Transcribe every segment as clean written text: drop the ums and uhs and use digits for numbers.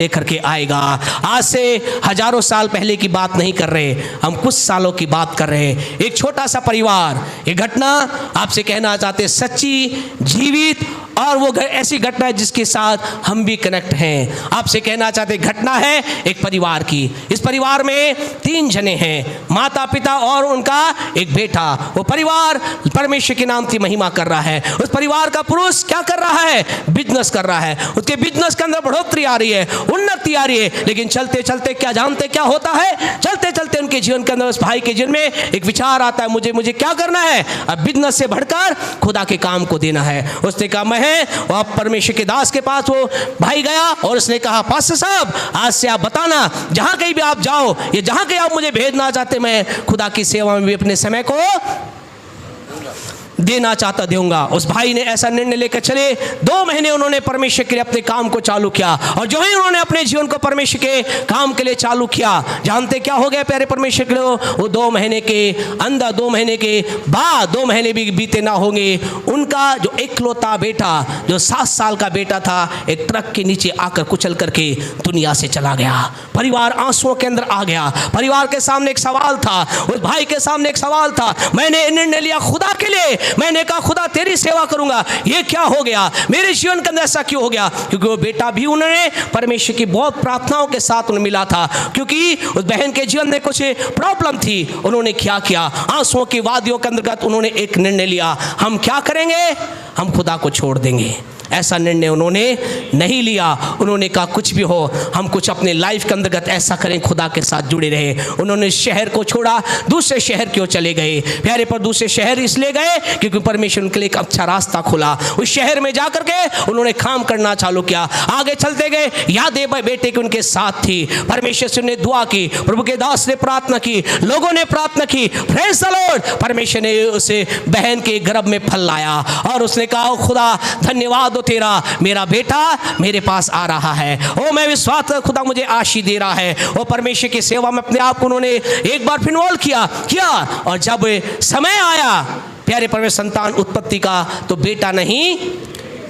लेकर के आएगा। आज से हजारों साल पहले की बात नहीं कर रहे, हम कुछ सालों की बात कर रहे हैं। एक छोटा सा परिवार, एक घटना आपसे कहना चाहते, सच्ची, जीवित, और वो ऐसी घटना है जिसके साथ हम भी कनेक्ट हैं। आपसे कहना चाहते घटना है एक परिवार की। इस परिवार में 3 जने हैं, माता पिता और उनका एक बेटा। वो परिवार परमेश्वर के नाम की महिमा कर रहा है। उस परिवार का पुरुष क्या कर रहा है? बिजनेस कर रहा है। उसके बिजनेस के अंदर बढ़ोतरी आ रही है, उन्नति आ रही है। लेकिन चलते चलते क्या जानते क्या होता है? चलते चलते उनके जीवन के अंदर, उस भाई के जीवन में एक विचार आता है, मुझे क्या करना है? अब बिजनेस से बढ़कर खुदा के काम को देना है। उसने कहा मैं और परमेश्वर के दास के पास वो भाई गया और उसने कहा पास्टर साहब, आज से आप बताना, जहां कहीं भी आप जाओ, ये जहां कहीं आप मुझे भेजना चाहते, मैं खुदा की सेवा में भी अपने समय को देना चाहता दूंगा। उस भाई ने ऐसा निर्णय लेकर चले। 2 महीने उन्होंने परमेश्वर के लिए अपने काम को चालू किया, और जो ही उन्होंने अपने जीवन को परमेश्वर के काम के लिए चालू किया, जानते क्या हो गया प्यारे परमेश्वर के लिए? वो 2 महीने के अंदर, 2 महीने के बाद, 2 महीने भी बीते ना होंगे, उनका जो इकलौता बेटा, जो 7 साल का बेटा था, एक ट्रक के नीचे आकर कुचल करके दुनिया से चला गया। परिवार आंसुओं के अंदर आ गया। परिवार के सामने एक सवाल था, उस भाई के सामने एक सवाल था। मैंने निर्णय लिया खुदा के लिए, मैंने कहा खुदा तेरी सेवा करूंगा, ये क्या हो गया? मेरे जीवन के अंदर ऐसा क्यों हो गया? क्योंकि वो बेटा भी उन्होंने परमेश्वर की बहुत प्रार्थनाओं के साथ उन्हें मिला था, क्योंकि उस बहन के जीवन में कुछ प्रॉब्लम थी। उन्होंने क्या किया? आंसुओं की वादियों के अंतर्गत उन्होंने एक निर्णय लिया, हम क्या करेंगे? हम खुदा को छोड़ देंगे। ऐसा निर्णय उन्होंने नहीं लिया। उन्होंने कहा कुछ भी हो, हम कुछ अपने लाइफ के अंतर्गत ऐसा करें, खुदा के साथ जुड़े रहे। उन्होंने शहर को छोड़ा, दूसरे शहर क्यों चले गए प्यारे? पर दूसरे शहर इसलिए गए क्योंकि परमेश्वर उनके लिए एक अच्छा रास्ता खुला। उस शहर में जाकर के उन्होंने काम करना चालू किया। आगे चलते गए, यादें बेटे के उनके साथ थी। परमेश्वर से उन्हें दुआ की, प्रभु के दास ने प्रार्थना की, लोगों ने प्रार्थना की, प्रेज़ द लॉर्ड। परमेश्वर ने उसे बहन के गर्भ में फल लाया और उसने कहा खुदा धन्यवाद तेरा, मेरा बेटा मेरे पास आ रहा है। ओ मैं विश्वास खुदा मुझे आशीष दे रहा है। वो परमेश्वर की सेवा में अपने आप को उन्होंने एक बार फिर इन्वॉल्व किया, और जब समय आया प्यारे परमेश्वर संतान उत्पत्ति का, तो बेटा नहीं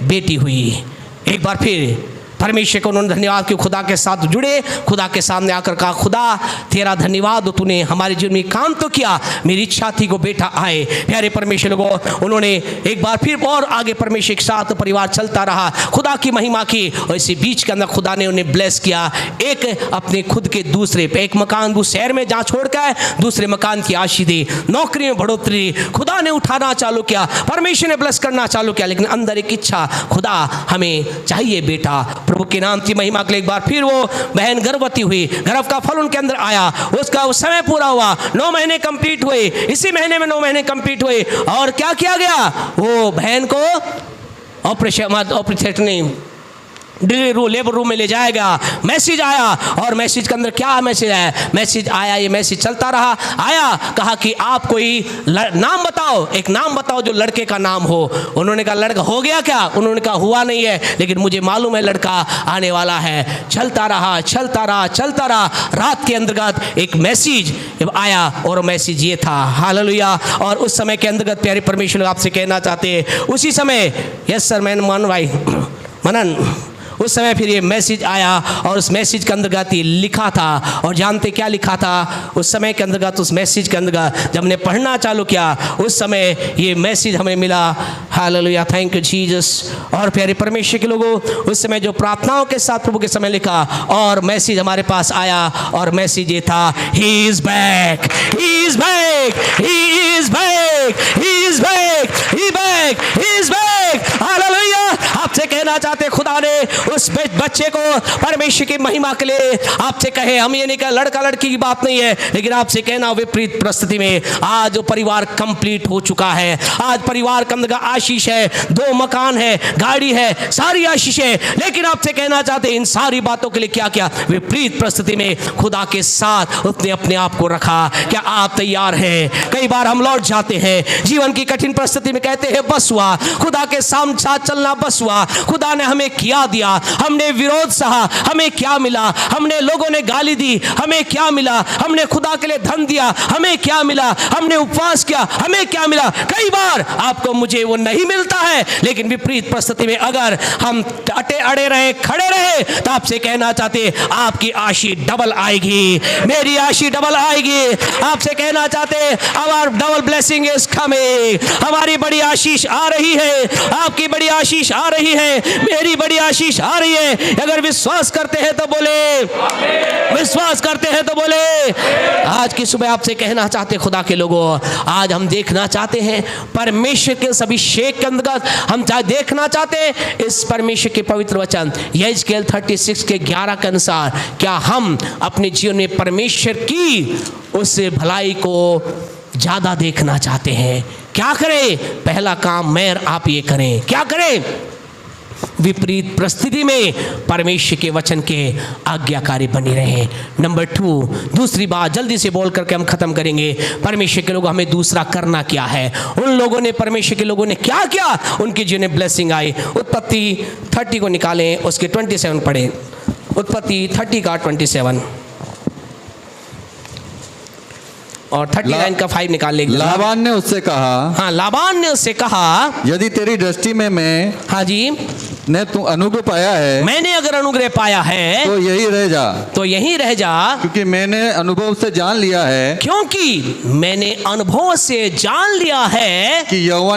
बेटी हुई। एक बार फिर परमेश्वर को उन्होंने धन्यवाद कि खुदा के साथ जुड़े, खुदा के सामने आकर कहा खुदा तेरा धन्यवाद, तूने हमारे जीवन में काम तो किया, मेरी इच्छा थी को बेटा आए। प्यारे परमेश्वर को उन्होंने एक बार फिर और आगे परमेश्वर के साथ परिवार चलता रहा, खुदा की महिमा की। और इसी बीच के अंदर खुदा ने उन्हें ब्लेस किया, एक अपने खुद के दूसरे पे एक मकान दूसरे शहर में जहाँ छोड़ कर दूसरे मकान की आशीष दी, नौकरी में बढ़ोतरी, खुदा ने उठाना चालू किया, परमेश्वर ने ब्लेस करना चालू किया। लेकिन अंदर एक इच्छा, खुदा हमें चाहिए बेटा। प्रभु के नाम की महिमा के लिए एक बार फिर वो बहन गर्भवती हुई, गर्भ का फल उनके अंदर आया, उसका उस समय पूरा हुआ, 9 महीने कंप्लीट हुए। इसी महीने में 9 महीने कंप्लीट हुए, और क्या किया गया? वो बहन को ऑपरेशन नहीं, डिलीवरी लेबर रूम में ले जाएगा। मैसेज आया, और मैसेज के अंदर क्या मैसेज आया? मैसेज आया, ये मैसेज चलता रहा, आया, कहा कि आप कोई नाम बताओ, एक नाम बताओ जो लड़के का नाम हो। उन्होंने कहा लड़का हो गया क्या? उन्होंने कहा हुआ नहीं है, लेकिन मुझे मालूम है लड़का आने वाला है। चलता रहा, चलता रहा, चलता रहा। रात के अंतर्गत एक मैसेज आया, और मैसेज ये था, हालेलुया। और उस समय के अंतर्गत प्यारे परमेश्वर आपसे कहना चाहते हैं, उसी समय, यस सर मैन मान भाई मनन, उस समय फिर ये मैसेज आया, और उस मैसेज के अंतर्गत ये लिखा था। और जानते क्या लिखा था उस समय के अंतर्गत? उस मैसेज के अंतर्गत जब हमने पढ़ना चालू किया, उस समय ये मैसेज हमें मिला, हालेलुया, थैंक यू जीसस। और प्यारे परमेश्वर के लोगों, उस समय जो प्रार्थनाओं के साथ प्रभु के समय लिखा, और मैसेज हमारे पास आया, और मैसेज ये था, he is back, he is back, he is back, he is back, he back, he is back, hallelujah. आपसे कहना चाहते खुदा ने उस बच्चे को परमेश्वर की महिमा के लिए आपसे कहे, हम ये नहीं कह लड़का लड़की की बात नहीं है, लेकिन आपसे कहना विपरीत परिस्थिति में आज जो परिवार कंप्लीट हो चुका है, आज परिवार के अंदर आशीष है, 2 मकान है, गाड़ी है, सारी आशीष है। लेकिन आपसे कहना चाहते इन सारी बातों के लिए क्या किया? विपरीत परिस्थिति में खुदा के साथ उसने अपने आप को रखा। क्या आप तैयार हैं? कई बार हम लौट जाते हैं जीवन की कठिन परिस्थिति में, कहते हैं बस हुआ, खुदा के साथ चलना बस हुआ, सहा, खुदा ने हमें क्या दिया? हमने विरोध सहा, हमें क्या मिला? हमने लोगों ने गाली दी, हमें क्या मिला? हमने खुदा के लिए धन दिया, हमें क्या मिला? हमने उपवास किया, हमें क्या मिला? कई बार आपको मुझे वो नहीं मिलता है, लेकिन विपरीत परिस्थिति में अगर हम अड़े रहे, खड़े रहे, तो आपसे कहना चाहते आपकी आशीष डबल आएगी, मेरी आशीष डबल आएगी। आपसे कहना चाहते our double blessing is coming, हमारी बड़ी आशीष आ रही है, आपकी बड़ी आशीष आ रही है, मेरी बड़ी आशीष आ रही है। अगर विश्वास करते हैं तो बोले, विश्वास करते हैं तो बोले। आज की सुबह आपसे कहना चाहते खुदा के लोगों, आज हम देखना चाहते हैं परमेश्वर के सभी अभिषेक के अंतर्गत, हम देखना चाहते हैं इस परमेश्वर के पवित्र वचन यहेजकेल 36 के 11 के अनुसार, क्या हम अपने जीवन में परमेश्वर की उस भलाई को ज्यादा देखना चाहते हैं? क्या करें? पहला काम मैं और आप ये करें, क्या करें? विपरीत परिस्थिति में परमेश्वर के वचन के आज्ञाकारी बने रहें। नंबर 2, दूसरी बात जल्दी से बोल करके हम खत्म करेंगे। परमेश्वर के लोगों, हमें दूसरा करना क्या है? उन लोगों ने, परमेश्वर के लोगों ने क्या किया? उनके जीवन में ब्लेसिंग आई। उत्पत्ति 30 को निकालें, उसके 27 पढ़ें। उत्पत्ति 30 का 27 और 39 का 5 निकाल लेंगे। लाबान ने उससे कहा, हाँ, लाबान ने उससे कहा, यदि तेरी दृष्टि में मैं, हाँ जी, ने तू अनुग्रह पाया है, मैंने अगर अनुग्रह पाया है तो यही रह जा, तो यहीं रह जा, क्योंकि मैंने अनुभव से जान लिया है, क्योंकि मैंने अनुभव से जान लिया है कि यहोवा ने